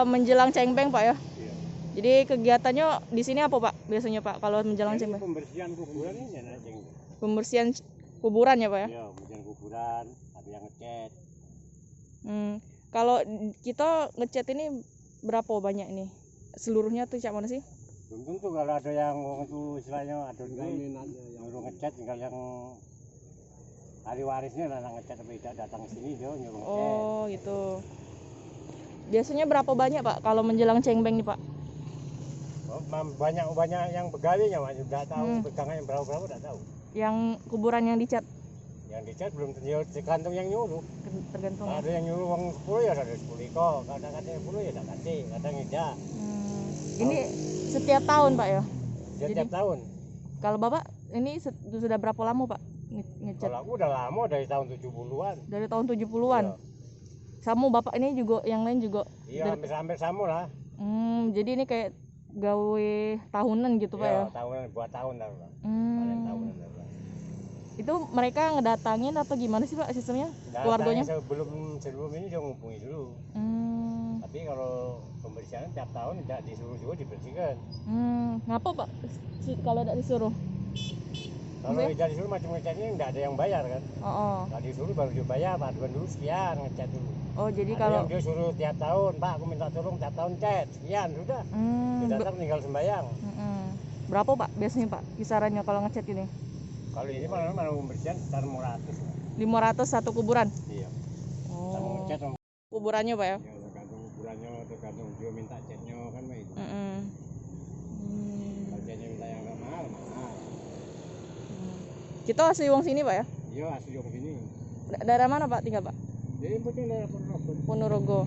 menjelang cengbeng Pak ya. Iya. Jadi kegiatannya di sini apa Pak biasanya Pak kalau menjelang Jadi cengbeng? pembersihan kuburan ini ya Ceng. Pembersihan kuburan ya Pak ya. Iya, pembersihan kuburan, ada yang ngecat. Kalau kita ngecat ini berapa banyak ini? Seluruhnya tuh cak mana sih? Belum tentu kalau ada yang itu istilahnya ada nyuruh ngecat, tinggal yang ahli warisnya lah ngecat tapi tidak datang ke sini dia nyuruh ngecat. Oh gitu. Biasanya berapa banyak Pak kalau menjelang cengbeng nih Pak? Oh, banyak yang begawinya Mas, tidak tahu pegangannya berapa tidak tahu. Yang kuburan yang dicat? Yang dicat belum tentu, tergantung yang nyuruh. Tergantung. Ada yang nyuruh uang 10 ya ada 10 kok, kadang-kadang 10 ya tidak kasih, kadang tidak. Ini setiap tahun Pak ya? Setiap tahun. Kalau Bapak ini sudah berapa lama Pak ngecat? Kalau aku udah lama dari tahun 70-an. Dari tahun 70-an? Iya. Sama Bapak ini juga, yang lain juga? Iya, hampir sama lah. Jadi ini kayak gawe tahunan gitu Pak ya? Iya, tahunan, buat tahun lah. Paling tahunan lah. Itu mereka ngedatangin atau gimana sih Pak sistemnya? Keluarganya? Sebelum ini dia ngumpulin dulu. Tapi kalau pembersihan tiap tahun tidak disuruh juga dibersihkan. Ngapa Pak kalau tidak disuruh? Kalau tidak disuruh macam ngecatnya tidak ada yang bayar kan. Kalau disuruh baru dibayar, paduan dulu sekian ngecat dulu. Oh jadi ada kalau yang dia suruh tiap tahun, Pak aku minta tolong tiap tahun cat, sekian sudah. Dia datang tinggal sembayang. Berapa Pak biasanya Pak kisarannya kalau ngecat ini? Kalau ini malah pembersihan sekitar 500. 500 satu kuburan? Iya. Sama ngecat sama. Kuburannya Pak ya? Ya tergantung kuburannya, tergantung dia minta catnya kan Pak itu. Kalau catnya minta yang agak mahal, mahal. Kita asli wong sini Pak ya? Iya asli wong sini. Daerah mana Pak tinggal Pak? Jadi penting daerah Ponorogo. Ponorogo.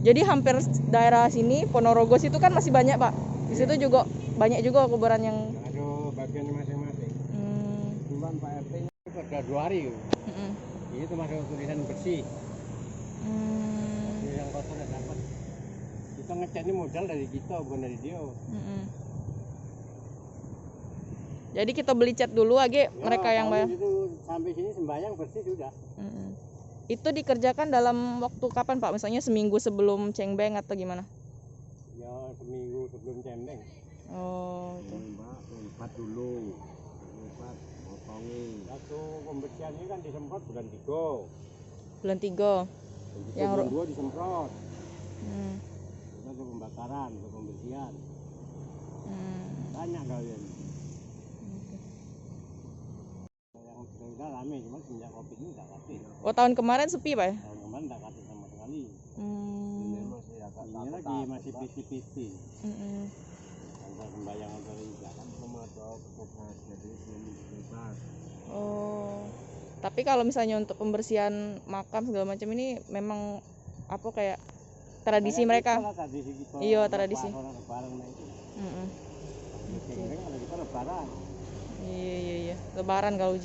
Jadi hampir daerah sini Ponorogo situ kan masih banyak Pak. Di situ juga banyak juga kuburan yang ada bagiannya masing-masing. Cuman Pak RT nya sudah 2 hari. Ini termasuk tulisan bersih. Yang kotor tidak dapat. Kita ngecat ini modal dari kita bukan dari dia. Jadi kita beli cat dulu aja ya, mereka yang bayar. Itu sampai sini sembahyang bersih sudah. Itu dikerjakan dalam waktu kapan Pak? Misalnya seminggu sebelum cengbeng atau gimana? Ya seminggu sebelum cengbeng. Oh. Tempat dulu. Tempat potongin. Waktu pembersihan ini kan disemprot bulan 3. Bulan 3. Yang bulan 2 disemprot. Itu untuk pembakaran, untuk pembersihan. Banyak kalian. Yang sudah rame, cuma semenjak Covid ini tidak kasih. Oh tahun kemarin sepi Pak ya? Tahun kemarin tidak kasih sama sekali. Ini lagi masih piti-piti. Antara sembahyang antara tidak kan belum ada petugas, jadi belum bebas. Oh. Tapi kalau misalnya untuk pembersihan makam segala macam ini memang apa kayak tradisi mereka? Tradisi kita. Iya tradisi. Lebaran itu. Kalau kita lebaran. Iya. Lebaran kalau